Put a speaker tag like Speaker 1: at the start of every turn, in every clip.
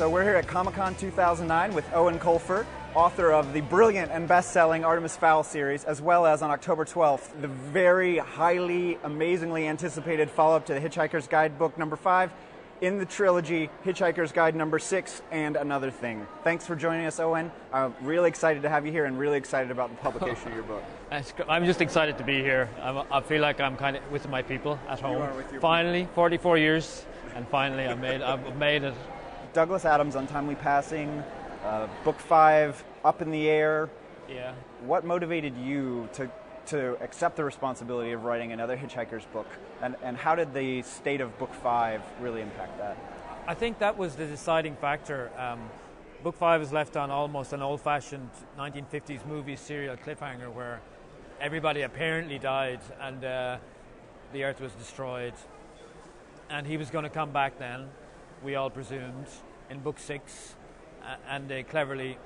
Speaker 1: So we're here at Comic-Con 2009 with Eoin Colfer, author of the brilliant and best-selling Artemis Fowl series, as well as on October 12th, the very highly, amazingly anticipated follow-up to the Hitchhiker's Guide book number 5 in the trilogy, Hitchhiker's Guide number 6 and Another Thing. Thanks for joining us, Eoin. I'm really excited to have you here and really excited about the publication of your book.
Speaker 2: I'm just excited to be here. I feel like I'm kind of with my people at home.
Speaker 1: You are with your
Speaker 2: finally, 44 years, and finally I've made it.
Speaker 1: Douglas Adams' untimely passing, book 5 up in the air.
Speaker 2: Yeah.
Speaker 1: What motivated you to accept the responsibility of writing another Hitchhiker's book, and how did the state of book 5 really impact that?
Speaker 2: I think that was the deciding factor. Book 5 is left on almost an old-fashioned 1950s movie serial cliffhanger where everybody apparently died and the Earth was destroyed, and he was going to come back then, we all presumed, in book 6, and they cleverly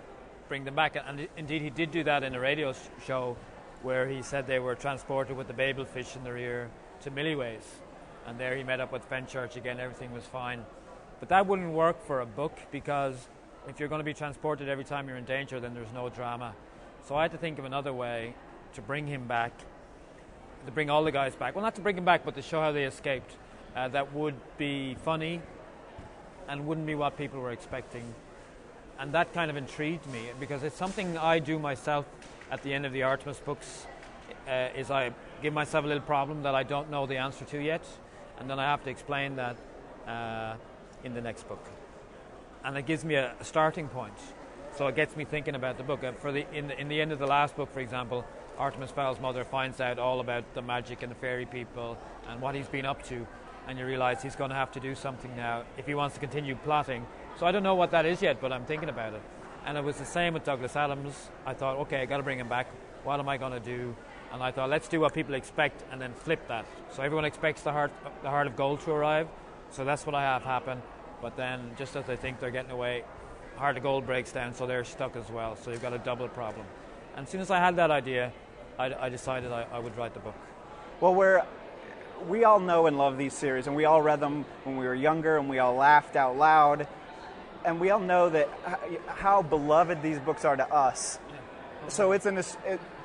Speaker 2: bring them back. And indeed he did do that in a radio show where he said they were transported with the Babel fish in their ear to Milliways, and there he met up with Fenchurch again, everything was fine. But that wouldn't work for a book, because if you're going to be transported every time you're in danger, then there's no drama. So I had to think of another way to bring him back, to bring all the guys back. Well, not to bring him back, but to show how they escaped. That would be funny and wouldn't be what people were expecting. And that kind of intrigued me, because it's something I do myself at the end of the Artemis books, is I give myself a little problem that I don't know the answer to yet, and then I have to explain that in the next book. And it gives me a starting point. So it gets me thinking about the book. In the end of the last book, for example, Artemis Fowl's mother finds out all about the magic and the fairy people and what he's been up to, and you realize he's going to have to do something now if he wants to continue plotting. So I don't know what that is yet, but I'm thinking about it. And it was the same with Douglas Adams. I thought, okay, I got to bring him back. What am I going to do? And I thought, let's do what people expect and then flip that. So everyone expects the heart of gold to arrive. So that's what I have happen. But then, just as they think they're getting away, Heart of Gold breaks down, so they're stuck as well. So you've got a double problem. And as soon as I had that idea, I decided I would write the book.
Speaker 1: Well, we all know and love these series, and we all read them when we were younger, and we all laughed out loud. And we all know that how beloved these books are to us. Yeah. So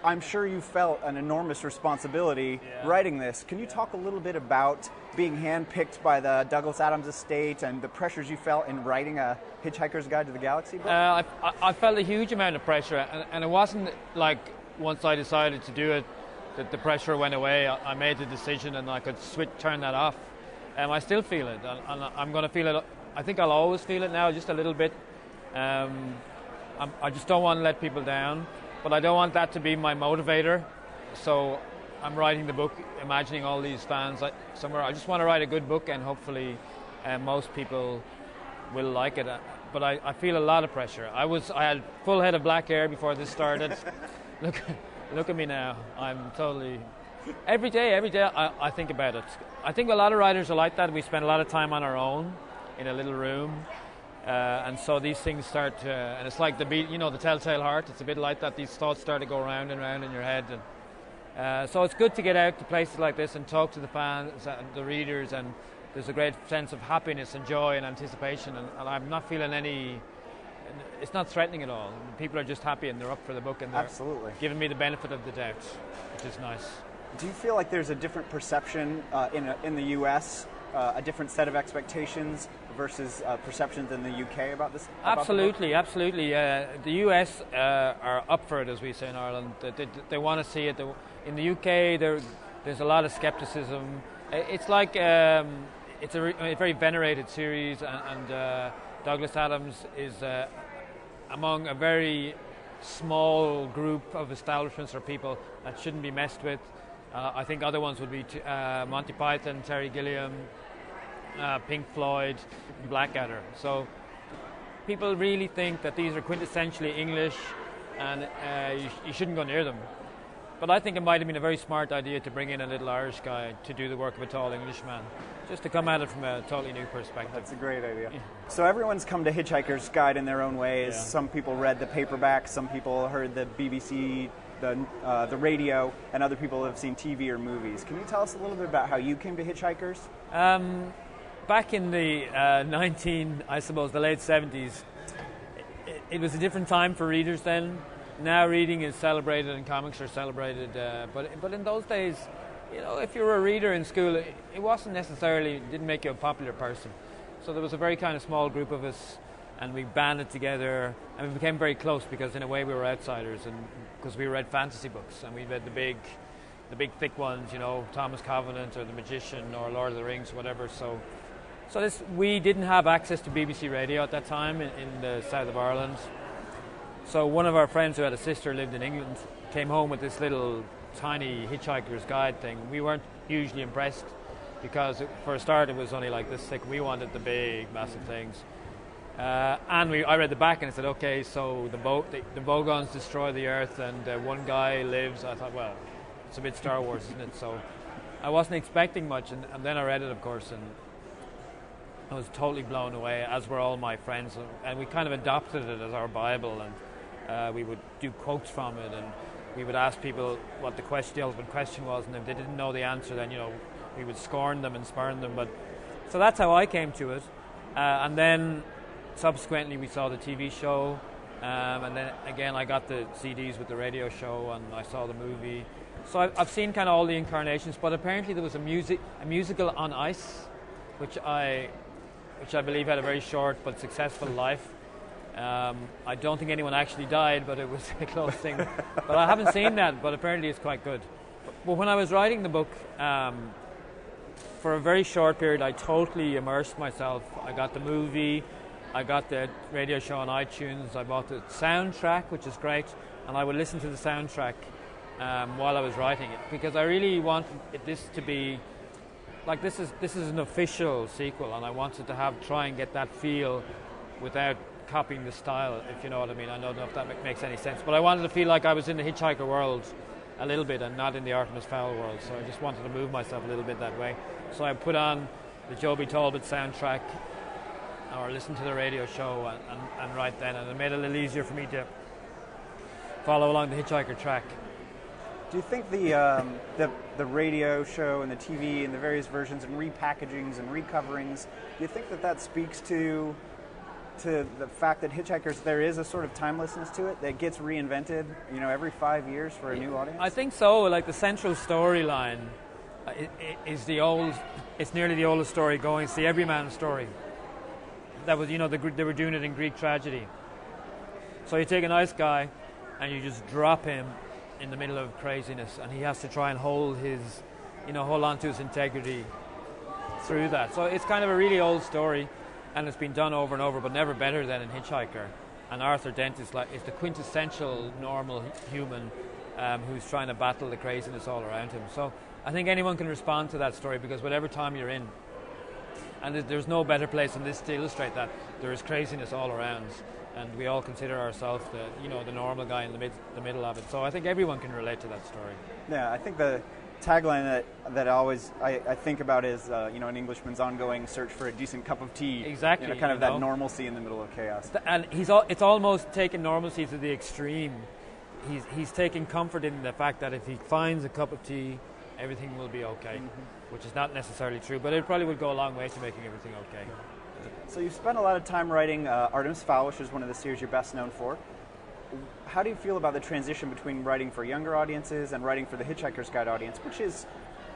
Speaker 1: I'm sure you felt an enormous responsibility writing this. Can you talk a little bit about being handpicked by the Douglas Adams estate and the pressures you felt in writing a Hitchhiker's Guide to the Galaxy book?
Speaker 2: I felt a huge amount of pressure, and it wasn't like once I decided to do it that the pressure went away. I made the decision and I could turn that off. I still feel it, and I'm going to feel it. I think I'll always feel it now, just a little bit. I just don't want to let people down, but I don't want that to be my motivator. So I'm writing the book, imagining all these fans somewhere. I just want to write a good book, and hopefully most people will like it. But I feel a lot of pressure. I had full head of black hair before this started. Look at me now. I'm totally... Every day I think about it. I think a lot of writers are like that. We spend a lot of time on our own in a little room, and so these things start to, and it's like the telltale heart. It's a bit like that. These thoughts start to go round and round in your head, and so it's good to get out to places like this and talk to the fans and the readers, and there's a great sense of happiness and joy and anticipation, and I'm not feeling any. It's not threatening at all. People are just happy and they're up for the book, and they're
Speaker 1: absolutely
Speaker 2: giving me the benefit of the doubt, which is nice.
Speaker 1: Do you feel like there's a different perception in the U.S., a different set of expectations versus perceptions in the UK about this?
Speaker 2: Absolutely. The US are up for it, as we say in Ireland. They want to see it. In the UK, there's a lot of skepticism. It's like it's a very venerated series, and Douglas Adams is among a very small group of establishments or people that shouldn't be messed with. I think other ones would be Monty Python, Terry Gilliam, Pink Floyd, Blackadder. So people really think that these are quintessentially English, and you shouldn't go near them. But I think it might have been a very smart idea to bring in a little Irish guy to do the work of a tall Englishman, just to come at it from a totally new perspective.
Speaker 1: That's a great idea. Yeah. So everyone's come to Hitchhiker's Guide in their own ways. Yeah. Some people read the paperback, some people heard the BBC, the radio, and other people have seen TV or movies. Can you tell us a little bit about how you came to Hitchhikers?
Speaker 2: back in the the late 70s, it was a different time for readers then. Now reading is celebrated and comics are celebrated, but in those days, if you were a reader in school, it wasn't necessarily, didn't make you a popular person. So there was a very kind of small group of us, and we banded together, and we became very close because in a way we were outsiders, and because we read fantasy books, and we read the big thick ones, Thomas Covenant or The Magician or Lord of the Rings, whatever. So we didn't have access to BBC Radio at that time in the south of Ireland. So one of our friends who had a sister lived in England came home with this little tiny Hitchhiker's Guide thing. We weren't hugely impressed because for a start it was only like this thick. We wanted the big, massive things. I read the back and I said, okay, so the Vogons destroy the Earth and one guy lives. I thought, well, it's a bit Star Wars, isn't it? So I wasn't expecting much, and then I read it, of course, and I was totally blown away, as were all my friends. And we kind of adopted it as our Bible, and we would do quotes from it, and we would ask people what the ultimate question was, and if they didn't know the answer, then we would scorn them and spurn them. So that's how I came to it, and then subsequently we saw the TV show, and then again I got the CDs with the radio show, and I saw the movie. So I've seen kind of all the incarnations, but apparently there was a musical on ice, which I believe had a very short but successful life. I don't think anyone actually died, but it was a close thing. But I haven't seen that, but apparently it's quite good. But when I was writing the book, for a very short period, I totally immersed myself. I got the movie, I got the radio show on iTunes, I bought the soundtrack, which is great, and I would listen to the soundtrack while I was writing it, because I really wanted this to be like this is an official sequel, and I wanted to try and get that feel without copying the style, if you know what I mean. I don't know if that makes any sense, but I wanted to feel like I was in the Hitchhiker world a little bit and not in the Artemis Fowl world, so I just wanted to move myself a little bit that way. So I put on the Joby Talbot soundtrack or listen to the radio show and write then, and it made it a little easier for me to follow along the Hitchhiker track.
Speaker 1: Do you think the radio show and the TV and the various versions and repackagings and recoverings, do you think that speaks to the fact that Hitchhikers, there is a sort of timelessness to it that gets reinvented, every 5 years for a new audience? I
Speaker 2: think so. Like the central storyline is it's nearly the oldest story going. It's the everyman story. That was, they were doing it in Greek tragedy. So you take a nice guy and you just drop him in the middle of craziness, and he has to try and hold on to his integrity through that. So it's kind of a really old story, and it's been done over and over, but never better than in Hitchhiker. And Arthur Dent is the quintessential normal human who's trying to battle the craziness all around him. So I think anyone can respond to that story, because whatever time you're in, and there's no better place than this to illustrate that. There is craziness all around, and we all consider ourselves the normal guy in the middle of it. So I think everyone can relate to that story.
Speaker 1: Yeah, I think the tagline that I think about is an Englishman's ongoing search for a decent cup of tea.
Speaker 2: Exactly.
Speaker 1: That normalcy in the middle of chaos.
Speaker 2: And it's almost taken normalcy to the extreme. He's taking comfort in the fact that if he finds a cup of tea, everything will be okay, which is not necessarily true, but it probably would go a long way to making everything okay.
Speaker 1: So you've spent a lot of time writing Artemis Fowl, which is one of the series you're best known for. How do you feel about the transition between writing for younger audiences and writing for the Hitchhiker's Guide audience, which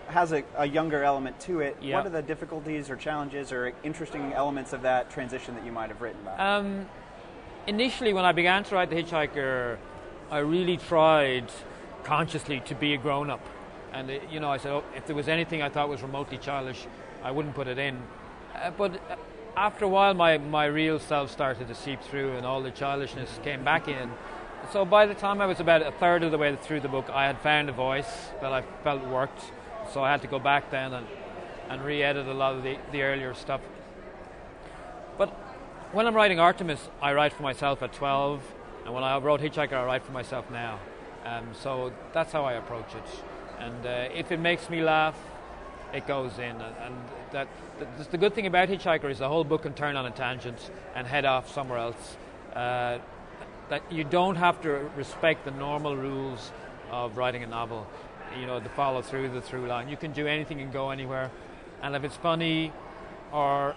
Speaker 1: has a younger element to it? Yeah. What are the difficulties or challenges or interesting elements of that transition that you might have written about?
Speaker 2: Initially, when I began to write The Hitchhiker, I really tried consciously to be a grown-up. And, I said, if there was anything I thought was remotely childish, I wouldn't put it in. But after a while, my real self started to seep through, and all the childishness came back in. So by the time I was about a third of the way through the book, I had found a voice that I felt worked. So I had to go back then and re-edit a lot of the earlier stuff. But when I'm writing Artemis, I write for myself at 12, and when I wrote Hitchhiker, I write for myself now. So that's how I approach it. And if it makes me laugh, it goes in. And that's the good thing about Hitchhiker is the whole book can turn on a tangent and head off somewhere else. That you don't have to respect the normal rules of writing a novel, to follow through the through line. You can do anything and go anywhere. And if it's funny, or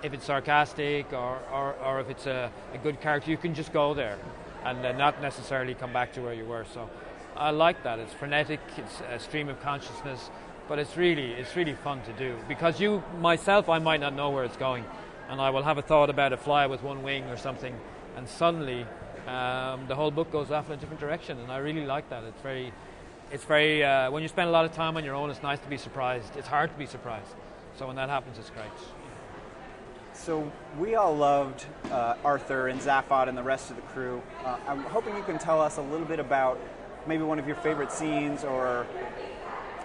Speaker 2: if it's sarcastic, or if it's a good character, you can just go there and not necessarily come back to where you were. So I like that. It's frenetic, it's a stream of consciousness, but it's really fun to do, because I might not know where it's going, and I will have a thought about a fly with one wing or something, and suddenly the whole book goes off in a different direction, and I really like that. It's very when you spend a lot of time on your own, it's nice to be surprised. It's hard to be surprised. So when that happens, it's great.
Speaker 1: So we all loved Arthur and Zaphod and the rest of the crew. I'm hoping you can tell us a little bit about maybe one of your favorite scenes, or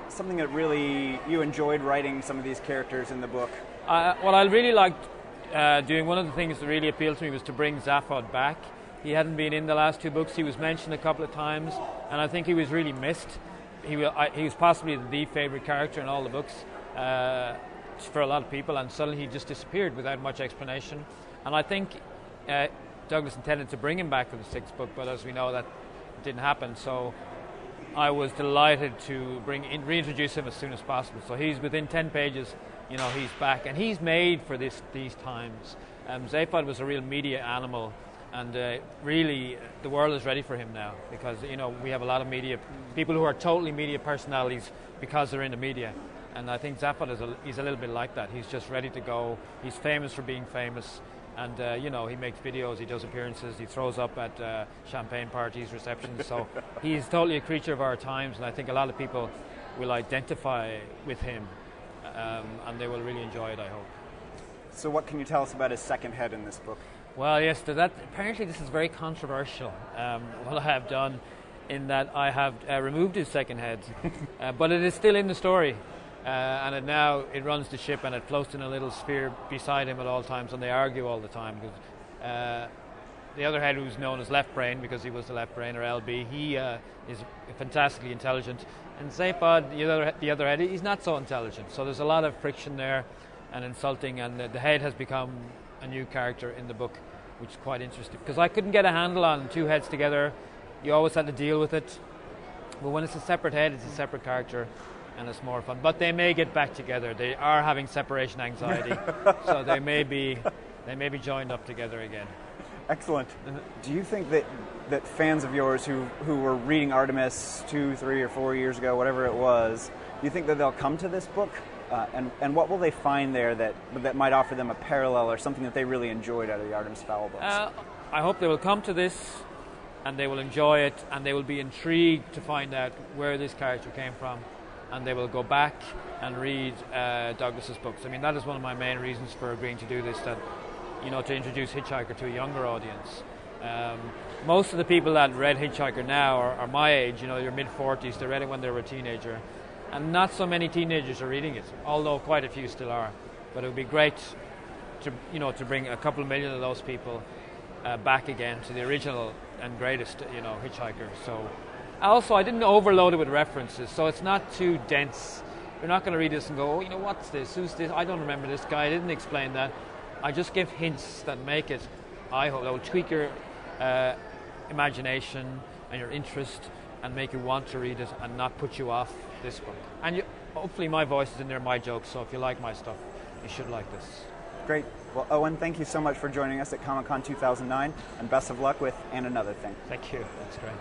Speaker 1: something that really you enjoyed writing some of these characters in the book.
Speaker 2: What I really liked doing, one of the things that really appealed to me was to bring Zaphod back. He hadn't been in the last two books. He was mentioned a couple of times, and I think he was really missed. He was possibly the favorite character in all the books for a lot of people, and suddenly he just disappeared without much explanation. And I think Douglas intended to bring him back for the sixth book, but as we know, that didn't happen. So I was delighted to reintroduce him as soon as possible. So he's within 10 pages, he's back, and he's made for these times. Zaphod was a real media animal, and really the world is ready for him now, because we have a lot of media people who are totally media personalities because they're in the media, and I think Zaphod he's a little bit like that. He's just ready to go. He's famous for being famous, and he makes videos, he does appearances, he throws up at champagne parties, receptions. So he's totally a creature of our times, and I think a lot of people will identify with him, and they will really enjoy it, I hope.
Speaker 1: So what can you tell us about his second head in this book?
Speaker 2: Well, yes, apparently this is very controversial, what I have done, in that I have removed his second head, but it is still in the story, and it runs the ship, and it floats in a little sphere beside him at all times, and they argue all the time, because the other head, who's known as Left Brain, because he was the Left Brain, or LB, he is fantastically intelligent, and Zaphod, the other head, he's not so intelligent, so there's a lot of friction there, and insulting, and the head has become a new character in the book, which is quite interesting, because I couldn't get a handle on two heads together. You always had to deal with it, but when it's a separate head, it's a separate character, and it's more fun. But they may get back together. They are having separation anxiety, so they may be joined up together again.
Speaker 1: Excellent. Do you think that fans of yours who were reading Artemis 2, 3, or 4 years ago, whatever it was, do you think that they'll come to this book? And what will they find there that might offer them a parallel, or something that they really enjoyed out of the Artemis Fowl books?
Speaker 2: I hope they will come to this, and they will enjoy it, and they will be intrigued to find out where this character came from, and they will go back and read Douglas's books. I mean, that is one of my main reasons for agreeing to do this, that to introduce Hitchhiker to a younger audience. Most of the people that read Hitchhiker now are my age, your mid-40s. They read it when they were a teenager. And not so many teenagers are reading it, although quite a few still are. But it would be great to bring a couple of million of those people back again to the original and greatest, Hitchhiker. So, also, I didn't overload it with references, so it's not too dense. You're not going to read this and go, what's this? Who's this? I don't remember this guy. I didn't explain that. I just give hints that make it, I hope, that will tweak your imagination and your interest, and make you want to read it and not put you off this book. And hopefully my voice is in there, my jokes, so if you like my stuff, you should like this.
Speaker 1: Great. Well, Eoin, thank you so much for joining us at Comic-Con 2009, and best of luck with And Another Thing.
Speaker 2: Thank you. That's great.